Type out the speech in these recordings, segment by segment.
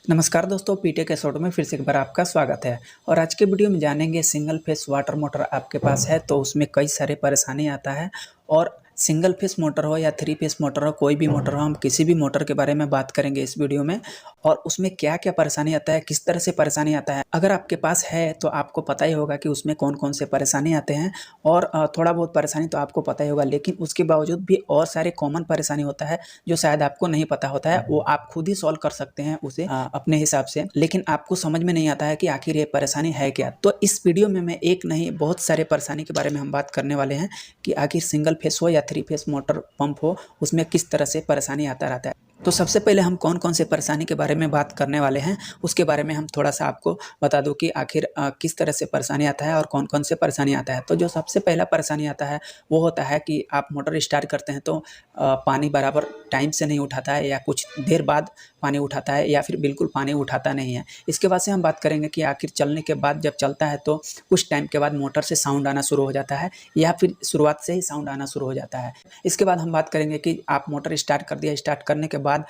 नमस्कार दोस्तों, पीटेक एसोट में फिर से एक बार आपका स्वागत है। और आज के वीडियो में जानेंगे सिंगल फेस वाटर मोटर आपके पास है तो उसमें कई सारे परेशानी आता है। और सिंगल फेस मोटर हो या थ्री फेस मोटर हो, कोई भी मोटर हो, हम किसी भी मोटर के बारे में बात करेंगे इस वीडियो में। और उसमें क्या क्या परेशानी आता है, किस तरह से परेशानी आता है, अगर आपके पास है तो आपको पता ही होगा कि उसमें कौन कौन से परेशानी आते हैं। और थोड़ा बहुत परेशानी तो आपको पता ही होगा, लेकिन उसके बावजूद भी और सारे कॉमन परेशानी होता है जो शायद आपको नहीं पता होता है। वो आप खुद ही सॉल्व कर सकते हैं उसे अपने हिसाब से, लेकिन आपको समझ में नहीं आता है कि आखिर ये परेशानी है क्या। तो इस वीडियो में मैं एक नहीं बहुत सारे परेशानी के बारे में हम बात करने वाले हैं कि आखिर सिंगल फेस हो या थ्री फेस मोटर पंप हो, उसमें किस तरह से परेशानी आता रहता है। तो सबसे पहले हम कौन कौन से परेशानी के बारे में बात करने वाले हैं उसके बारे में हम थोड़ा सा आपको बता दूं कि आखिर किस तरह से परेशानी आता है और कौन कौन से परेशानी आता है। तो जो सबसे पहला परेशानी आता है वो होता है कि आप मोटर स्टार्ट करते हैं तो पानी बराबर टाइम से नहीं उठाता है, या कुछ देर बाद पानी उठाता है, या फिर बिल्कुल पानी उठाता नहीं है। इसके बाद से हम बात करेंगे कि आखिर चलने के बाद जब चलता है तो कुछ टाइम के बाद मोटर से साउंड आना शुरू हो जाता है, या फिर शुरुआत से ही साउंड आना शुरू हो जाता है। इसके बाद हम बात करेंगे कि आप मोटर स्टार्ट कर दिया, स्टार्ट करने के बाद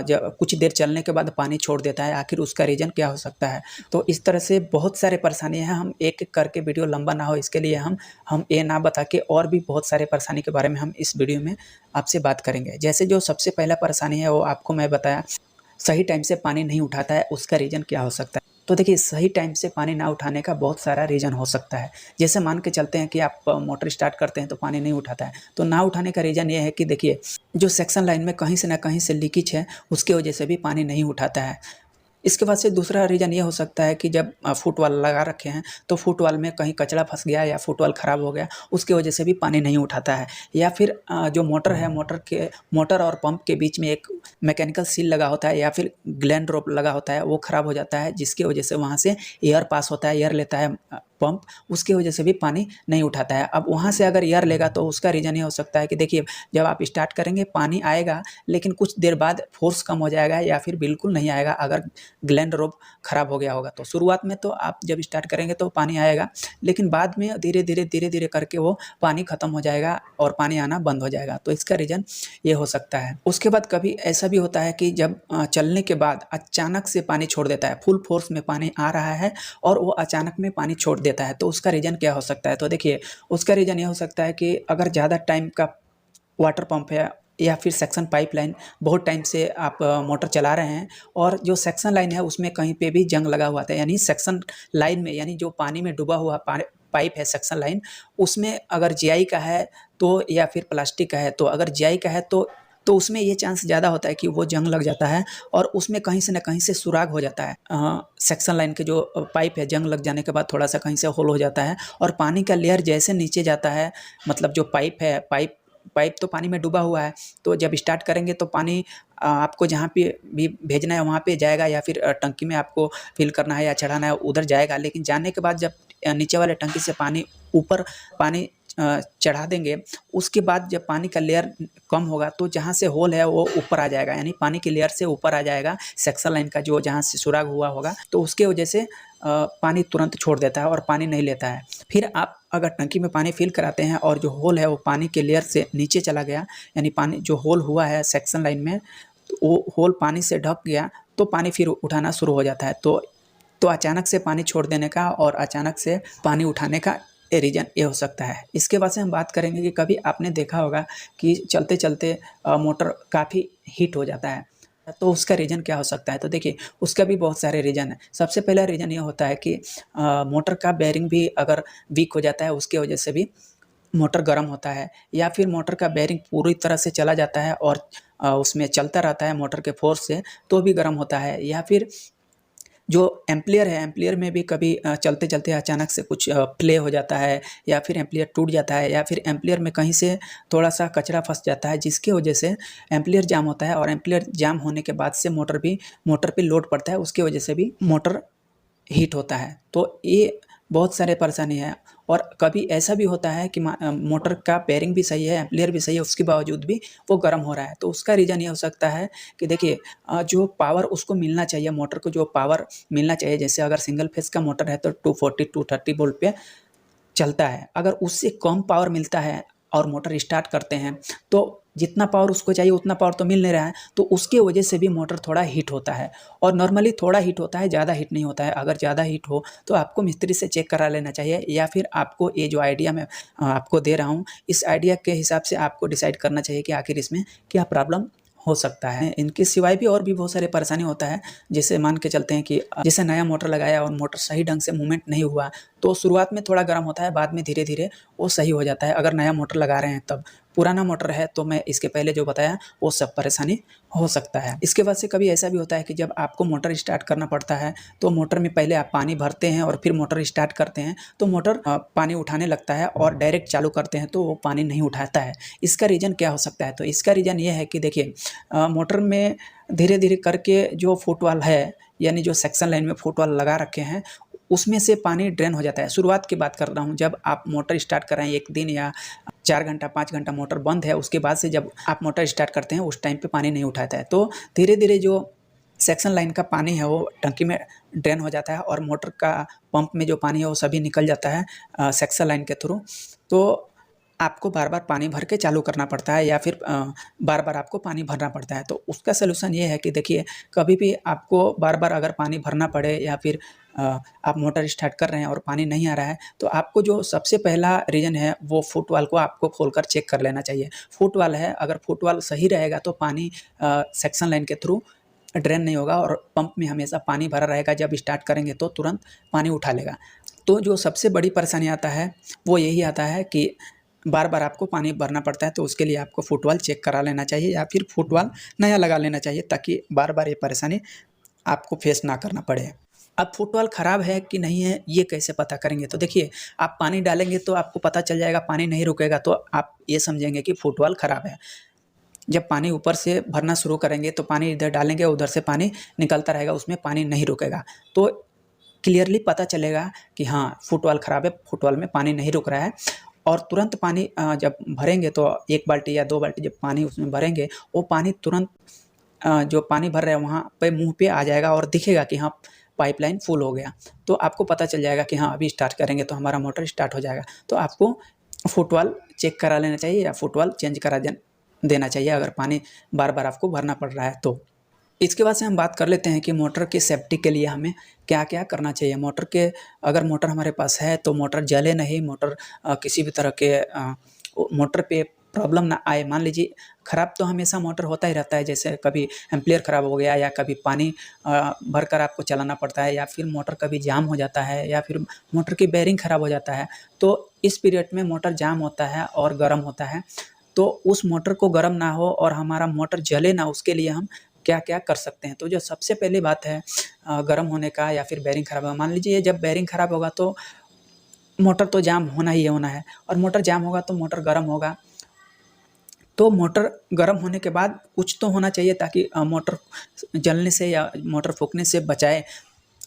जब कुछ देर चलने के बाद पानी छोड़ देता है, आखिर उसका रीज़न क्या हो सकता है। तो इस तरह से बहुत सारे परेशानी हैं। हम एक एक करके, वीडियो लंबा ना हो इसके लिए हम ये ना बता के और भी बहुत सारे परेशानी के बारे में हम इस वीडियो में आपसे बात करेंगे। जैसे जो सबसे पहला परेशानी है वो आपको मैं बताया, सही टाइम से पानी नहीं उठाता है, उसका रीज़न क्या हो सकता है। तो देखिए, सही टाइम से पानी ना उठाने का बहुत सारा रीज़न हो सकता है। जैसे मान के चलते हैं कि आप मोटर स्टार्ट करते हैं तो पानी नहीं उठाता है, तो ना उठाने का रीज़न ये है कि देखिए, जो सेक्शन लाइन में कहीं से ना कहीं से लीकेज है, उसकी वजह से भी पानी नहीं उठाता है। इसके बाद से दूसरा रीज़न ये हो सकता है कि जब फुटवाल लगा रखे हैं तो फुटवाल में कहीं कचरा फंस गया या फुटवाल ख़राब हो गया, उसकी वजह से भी पानी नहीं उठाता है। या फिर जो मोटर है, मोटर और पंप के बीच में एक मैकेनिकल सील लगा होता है या फिर ग्लैंड रोप लगा होता है, वो ख़राब हो जाता है, जिसकी वजह से वहाँ से एयर पास होता है, एयर लेता है पंप, उसकी वजह से भी पानी नहीं उठाता है। अब वहाँ से अगर एयर लेगा तो उसका रीज़न ये हो सकता है कि देखिए, जब आप स्टार्ट करेंगे पानी आएगा, लेकिन कुछ देर बाद फोर्स कम हो जाएगा या फिर बिल्कुल नहीं आएगा अगर ग्लैंड रोप खराब हो गया होगा। तो शुरुआत में तो आप जब स्टार्ट करेंगे तो पानी आएगा, लेकिन बाद में धीरे धीरे करके वो पानी ख़त्म हो जाएगा और पानी आना बंद हो जाएगा। तो इसका रीज़न ये हो सकता है। उसके बाद कभी ऐसा भी होता है कि जब चलने के बाद अचानक से पानी छोड़ देता है, फुल फोर्स में पानी आ रहा है और वो अचानक में पानी छोड़ देता है, तो उसका रीज़न क्या हो सकता है। तो देखिए, उसका रीज़न ये हो सकता है कि अगर ज़्यादा टाइम का वाटर पंप है या फिर सेक्शन पाइपलाइन, बहुत टाइम से आप मोटर चला रहे हैं और जो सेक्शन लाइन है उसमें कहीं पे भी जंग लगा हुआ था, यानी सेक्शन लाइन में, यानी जो पानी में डूबा हुआ पाइप है सेक्शन लाइन, उसमें अगर जीआई का है तो, या फिर प्लास्टिक का है तो, अगर जीआई का है तो उसमें ये चांस ज़्यादा होता है कि वो जंग लग जाता है और उसमें कहीं से न कहीं से सुराग हो जाता है। सेक्शन लाइन के जो पाइप है, जंग लग जाने के बाद थोड़ा सा कहीं से होल हो जाता है और पानी का लेयर जैसे नीचे जाता है, मतलब जो पाइप है, पाइप तो पानी में डूबा हुआ है, तो जब स्टार्ट करेंगे तो पानी आपको जहाँ पे भी भेजना है वहाँ पे जाएगा, या फिर टंकी में आपको फिल करना है या चढ़ाना है उधर जाएगा। लेकिन जाने के बाद जब नीचे वाले टंकी से ऊपर पानी चढ़ा देंगे, उसके बाद जब पानी का लेयर कम होगा तो जहाँ से होल है वो ऊपर आ जाएगा, यानी पानी के लेयर से ऊपर आ जाएगा सेक्शन लाइन का जो जहाँ से सुराग हुआ होगा, तो उसके वजह से पानी तुरंत छोड़ देता है और पानी नहीं लेता है। फिर आप अगर टंकी में पानी फिल कराते हैं और जो होल है वो पानी के लेयर से नीचे चला गया, यानी पानी जो होल हुआ है सेक्शन लाइन में, तो वो होल पानी से ढक गया, तो पानी फिर उठाना शुरू हो जाता है। तो अचानक से पानी छोड़ देने का और अचानक से पानी उठाने का रीज़न ये हो सकता है। इसके बाद से हम बात करेंगे कि कभी आपने देखा होगा कि चलते चलते मोटर काफ़ी हीट हो जाता है, तो उसका रीज़न क्या हो सकता है। तो देखिए, उसका भी बहुत सारे रीज़न है। सबसे पहला रीज़न ये होता है कि मोटर का बेयरिंग भी अगर वीक हो जाता है, उसकी वजह से भी मोटर गर्म होता है, या फिर मोटर का बेयरिंग पूरी तरह से चला जाता है और उसमें चलता रहता है मोटर के फोर्स से, तो भी गर्म होता है। या फिर जो एम्पलीयर है, एम्पलीयर में भी कभी चलते चलते अचानक से कुछ प्ले हो जाता है, या फिर एम्पलीयर टूट जाता है, या फिर एम्पलीयर में कहीं से थोड़ा सा कचरा फंस जाता है, जिसकी वजह से एम्पलीयर जाम होता है। और एम्पलीयर जाम होने के बाद से मोटर पे लोड पड़ता है, उसकी वजह से भी मोटर हीट होता है। तो ये बहुत सारे परेशानी है। और कभी ऐसा भी होता है कि मोटर का पेयरिंग भी सही है, एम्पलीयर भी सही है, उसके बावजूद भी वो गर्म हो रहा है। तो उसका रीज़न ये हो सकता है कि देखिए, जो पावर उसको मिलना चाहिए, मोटर को जो पावर मिलना चाहिए, जैसे अगर सिंगल फेस का मोटर है तो 240 230 वोल्ट पे चलता है, अगर उससे कम पावर मिलता है और मोटर स्टार्ट करते हैं तो जितना पावर उसको चाहिए उतना पावर तो मिल नहीं रहा है, तो उसके वजह से भी मोटर थोड़ा हीट होता है। और नॉर्मली थोड़ा हीट होता है, ज़्यादा हीट नहीं होता है। अगर ज़्यादा हीट हो तो आपको मिस्त्री से चेक करा लेना चाहिए, या फिर आपको ये जो आइडिया मैं आपको दे रहा हूँ, इस आइडिया के हिसाब से आपको डिसाइड करना चाहिए कि आखिर इसमें क्या प्रॉब्लम हो सकता है। इनके सिवाय भी और भी बहुत सारे परेशानी होता है। जैसे मान के चलते हैं कि जैसे नया मोटर लगाया और मोटर सही ढंग से मूवमेंट नहीं हुआ, तो शुरुआत में थोड़ा गर्म होता है, बाद में धीरे धीरे वो सही हो जाता है। अगर नया मोटर लगा रहे हैं तब, पुराना मोटर है तो मैं इसके पहले जो बताया वो सब परेशानी हो सकता है। इसके बाद से कभी ऐसा भी होता है कि जब आपको मोटर स्टार्ट करना पड़ता है तो मोटर में पहले आप पानी भरते हैं और फिर मोटर स्टार्ट करते हैं तो मोटर पानी उठाने लगता है, और डायरेक्ट चालू करते हैं तो वो पानी नहीं उठाता है। इसका रीज़न क्या हो सकता है? तो इसका रीज़न ये है कि देखिए, मोटर में धीरे धीरे करके जो फुटवाल है, यानी जो सेक्शन लाइन में फुटवाल लगा रखे हैं, उसमें से पानी ड्रेन हो जाता है। शुरुआत की बात कर रहा हूँ, जब आप मोटर स्टार्ट कर रहे हैं 1 दिन या 4 घंटा 5 घंटा मोटर बंद है, उसके बाद से जब आप मोटर स्टार्ट करते हैं उस टाइम पे पानी नहीं उठाता है, तो धीरे धीरे जो सेक्शन लाइन का पानी है वो टंकी में ड्रेन हो जाता है, और मोटर का पंप में जो पानी है वो सभी निकल जाता है सेक्शन लाइन के थ्रू। तो आपको बार बार पानी भर के चालू करना पड़ता है, या फिर बार बार आपको पानी भरना पड़ता है। तो उसका सलूशन ये है कि देखिए, कभी भी आपको बार बार अगर पानी भरना पड़े, या फिर आप मोटर स्टार्ट कर रहे हैं और पानी नहीं आ रहा है, तो आपको जो सबसे पहला रीज़न है वो फुटवाल को आपको खोलकर चेक कर लेना चाहिए। फुटवाल है, अगर फुटवाल सही रहेगा तो पानी सेक्शन लाइन के थ्रू ड्रेन नहीं होगा, और पंप में हमेशा पानी भरा रहेगा। जब स्टार्ट करेंगे तो तुरंत पानी उठा लेगा। तो जो सबसे बड़ी परेशानी आता है वो यही आता है कि बार बार आपको पानी भरना पड़ता है, तो उसके लिए आपको फुटवाल चेक करा लेना चाहिए, या फिर फुटवाल नया लगा लेना चाहिए, ताकि बार बार ये परेशानी आपको फेस ना करना पड़े। अब फुटवाल ख़राब है कि नहीं है ये कैसे पता करेंगे? तो देखिए, आप पानी डालेंगे तो आपको पता चल जाएगा, पानी नहीं रुकेगा तो आप ये समझेंगे कि फुटवाल ख़राब है। जब पानी ऊपर से भरना शुरू करेंगे तो पानी इधर डालेंगे, उधर से पानी निकलता रहेगा, उसमें पानी नहीं रुकेगा। तो क्लियरली पता चलेगा कि हाँ, फुटवाल ख़राब है, फुटवाल में पानी नहीं रुक रहा है। और तुरंत पानी जब भरेंगे तो 1 बाल्टी या 2 बाल्टी जब पानी उसमें भरेंगे, वो पानी तुरंत जो पानी भर रहे हैं वहाँ पे मुँह पे आ जाएगा, और दिखेगा कि हाँ, पाइपलाइन फुल हो गया। तो आपको पता चल जाएगा कि हाँ, अभी स्टार्ट करेंगे तो हमारा मोटर स्टार्ट हो जाएगा। तो आपको फुटवाल चेक करा लेना चाहिए, या फुटवाल चेंज करा देना चाहिए, अगर पानी बार बार आपको भरना पड़ रहा है तो। इसके बाद से हम बात कर लेते हैं कि मोटर की सेफ्टी के लिए हमें क्या-क्या करना चाहिए। अगर मोटर हमारे पास है तो मोटर जले नहीं, मोटर किसी भी तरह के मोटर पे प्रॉब्लम ना आए। मान लीजिए, ख़राब तो हमेशा मोटर होता ही रहता है, जैसे कभी एम्पलीयर ख़राब हो गया, या कभी पानी भरकर आपको चलाना पड़ता है, या फिर मोटर कभी जाम हो जाता है, या फिर मोटर की बेयरिंग ख़राब हो जाता है। तो इस पीरियड में मोटर जाम होता है और गर्म होता है, तो उस मोटर को गर्म ना हो और हमारा मोटर जले ना, उसके लिए हम क्या-क्या कर सकते हैं। तो जो सबसे पहली बात है गर्म होने का, या फिर बेयरिंग ख़राब होगा। मान लीजिए, जब बेयरिंग ख़राब होगा तो मोटर तो जाम होना ही होना है, और मोटर जाम होगा तो मोटर गर्म होगा। तो मोटर गर्म होने के बाद कुछ तो होना चाहिए ताकि मोटर जलने से या मोटर फूँकने से बचाए।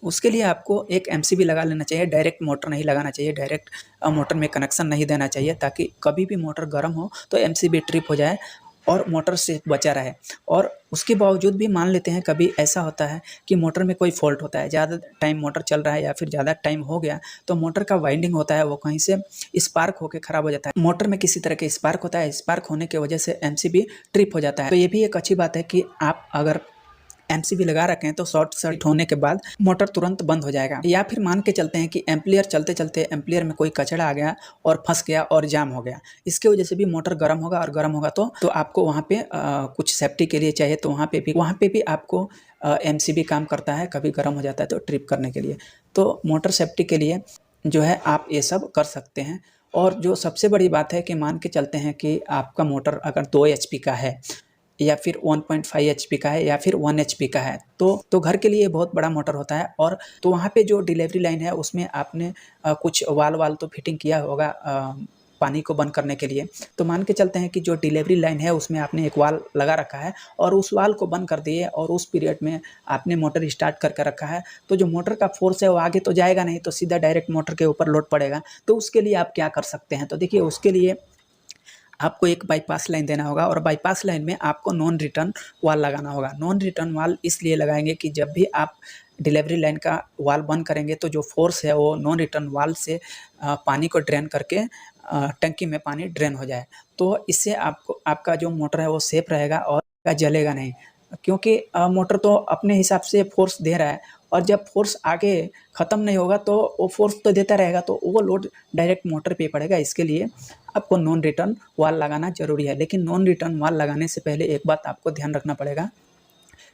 उसके लिए आपको एक एमसीबी लगा लेना चाहिए, डायरेक्ट मोटर नहीं लगाना चाहिए, डायरेक्ट मोटर में कनेक्शन नहीं देना चाहिए, ताकि कभी भी मोटर गर्म हो तो एमसीबी ट्रिप हो जाए और मोटर से बचा रहे। और उसके बावजूद भी मान लेते हैं कभी ऐसा होता है कि मोटर में कोई फ़ॉल्ट होता है, ज़्यादा टाइम मोटर चल रहा है या फिर ज़्यादा टाइम हो गया, तो मोटर का वाइंडिंग होता है वो कहीं से स्पार्क होके ख़राब हो जाता है। मोटर में किसी तरह के स्पार्क होता है, स्पार्क होने की वजह से एमसीबी ट्रिप हो जाता है। तो ये भी एक अच्छी बात है कि आप अगर एमसीबी लगा रखें तो शॉर्ट सर्किट होने के बाद मोटर तुरंत बंद हो जाएगा। या फिर मान के चलते हैं कि एम्पलीयर चलते चलते एम्पलीयर में कोई कचरा आ गया और फंस गया और जाम हो गया, इसके वजह से भी मोटर गर्म होगा, और गर्म होगा तो आपको वहाँ पे कुछ सेफ्टी के लिए चाहिए, तो वहाँ पे भी आपको एमसीबी काम करता है, कभी गर्म हो जाता है तो ट्रिप करने के लिए। तो मोटर सेफ्टी के लिए जो है आप ये सब कर सकते हैं। और जो सबसे बड़ी बात है कि मान के चलते हैं कि आपका मोटर अगर 2 एचपी का है, या फिर 1.5 एचपी का है, या फिर 1 एचपी का है, तो घर के लिए बहुत बड़ा मोटर होता है। और तो वहाँ पे जो डिलीवरी लाइन है उसमें आपने कुछ वाल तो फिटिंग किया होगा पानी को बंद करने के लिए। तो मान के चलते हैं कि जो डिलीवरी लाइन है उसमें आपने एक वाल लगा रखा है, और उस वाल को बंद कर दिए, और उस पीरियड में आपने मोटर स्टार्ट करके रखा है, तो जो मोटर का फोर्स है वो आगे तो जाएगा नहीं, तो सीधा डायरेक्ट मोटर के ऊपर लोड पड़ेगा। तो उसके लिए आप क्या कर सकते हैं? तो देखिए, उसके लिए आपको एक बाईपास लाइन देना होगा और बाईपास लाइन में आपको नॉन रिटर्न वाल लगाना होगा। नॉन रिटर्न वाल इसलिए लगाएंगे कि जब भी आप डिलीवरी लाइन का वाल बंद करेंगे तो जो फोर्स है वो नॉन रिटर्न वाल से पानी को ड्रेन करके टंकी में पानी ड्रेन हो जाए। तो इससे आपको आपका जो मोटर है वो सेफ रहेगा और जलेगा नहीं, क्योंकि मोटर तो अपने हिसाब से फोर्स दे रहा है और जब फोर्स आगे ख़त्म नहीं होगा तो वो फोर्स तो देता रहेगा, तो वो लोड डायरेक्ट मोटर पे पड़ेगा। इसके लिए आपको नॉन रिटर्न वाल लगाना ज़रूरी है। लेकिन नॉन रिटर्न वाल लगाने से पहले एक बात आपको ध्यान रखना पड़ेगा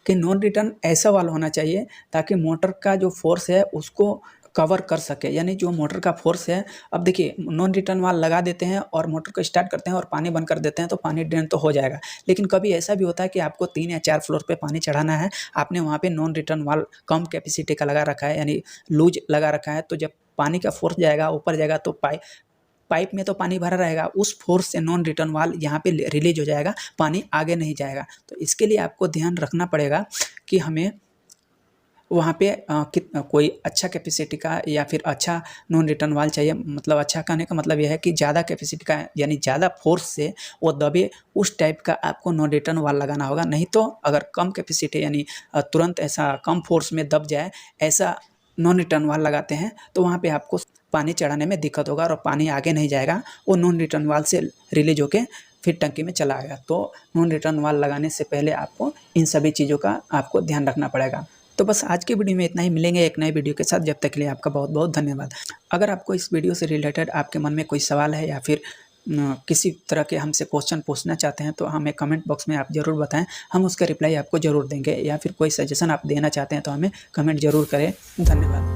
कि नॉन रिटर्न ऐसा वाल होना चाहिए ताकि मोटर का जो फोर्स है उसको कवर कर सके, यानी जो मोटर का फोर्स है। अब देखिए, नॉन रिटर्न वाल लगा देते हैं और मोटर को स्टार्ट करते हैं और पानी बंद कर देते हैं तो पानी ड्रेन तो हो जाएगा। लेकिन कभी ऐसा भी होता है कि आपको 3 या 4 फ्लोर पे पानी चढ़ाना है, आपने वहाँ पे नॉन रिटर्न वाल कम कैपेसिटी का लगा रखा है, यानी लूज लगा रखा है। तो जब पानी का फोर्स जाएगा ऊपर जाएगा तो पाइप में तो पानी भरा रहेगा, उस फोर्स से नॉन रिटर्न वाल यहाँ पे रिलीज हो जाएगा, पानी आगे नहीं जाएगा। तो इसके लिए आपको ध्यान रखना पड़ेगा कि हमें वहाँ पे कोई अच्छा कैपेसिटी का या फिर अच्छा नॉन रिटर्न वाल चाहिए। मतलब अच्छा कहने का मतलब यह है कि ज़्यादा कैपेसिटी का, यानी ज़्यादा फोर्स से वो दबे, उस टाइप का आपको नॉन रिटर्न वाल लगाना होगा। नहीं तो अगर कम कैपेसिटी यानी तुरंत ऐसा कम फोर्स में दब जाए, ऐसा नॉन रिटर्न वाल लगाते हैं तो वहाँ पे आपको पानी चढ़ाने में दिक्कत होगा और पानी आगे नहीं जाएगा, वो नॉन रिटर्न वाल से रिलीज होके फिर टंकी में चला आएगा। तो नॉन रिटर्न वाल लगाने से पहले आपको इन सभी चीज़ों का आपको ध्यान रखना पड़ेगा। तो बस आज की वीडियो में इतना ही, मिलेंगे एक नए वीडियो के साथ। जब तक के लिए आपका बहुत बहुत धन्यवाद। अगर आपको इस वीडियो से रिलेटेड आपके मन में कोई सवाल है या फिर किसी तरह के हमसे क्वेश्चन पूछना चाहते हैं तो हमें कमेंट बॉक्स में आप ज़रूर बताएं, हम उसका रिप्लाई आपको ज़रूर देंगे। या फिर कोई सजेशन आप देना चाहते हैं तो हमें कमेंट ज़रूर करें। धन्यवाद।